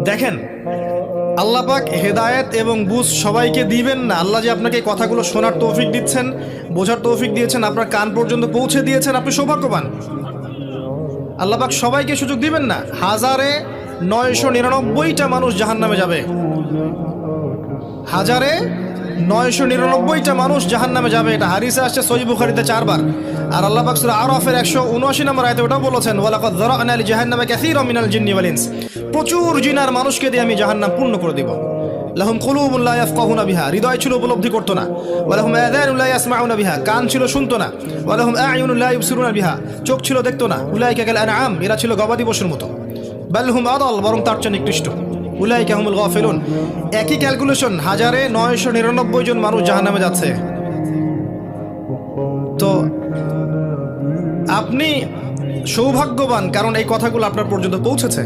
দেখেন, আল্লাহ পাক হেদায়েত এবং বুঝ সবাইকে দিবেন না। আল্লাহ যে আপনাকে এই কথাগুলো শোনার তৌফিক দিচ্ছেন, বোঝার তৌফিক দিয়েছেন, আপনার কান পর্যন্ত পৌঁছে দিয়েছেন, আপনি সৌভাগ্যবান। আল্লাহ পাক সবাইকে সুযোগ দিবেন না। 1999টা মানুষ জাহান্নামে যাবে, 1999টা মানুষ জাহান্নামে যাবে। এটা হাদিসে আসছে সহিহ বুখারীতে 4 বার। আর আল্লাহ পাক সূরা আরাফের 179 নম্বর আয়াতে ওটাও বলেছেন, ওয়ালাকাদ যারা'না লিজাহান্নামা কাসীরাম মিনাল জিন্নি ওয়াল ইনস। প্রচুর জিন আর মানুষকে দিয়ে আমি জাহান্নাম পূর্ণ করে দেব। লাহুম কুলুবুন লা ইয়াফকাহুনা বিহা, হৃদয় ছিল উপলব্ধি করতো না। ওয়া লাহুম আযানুন লা ইয়াসমাউনা বিহা, কান ছিল শুনতো না। ওয়া লাহুম আ'য়ুনুন লা ইবসিরুনা বিহা, চোখ ছিল দেখতো না। উলাইকা কাল আনআম, এরা ছিল গবাদি পশুর মতো। বাল হুম আদাল, বরং তার চেয়ে নিকৃষ্ট। উলাইকা হুমুল গাফিলুন। একই ক্যালকুলেশন, 1999 জন মানুষ জাহান্নামে যাচ্ছে। তো আপনি সৌভাগ্যবান, কারণ এই কথাগুলো আপনার পর্যন্ত পৌঁছেছে।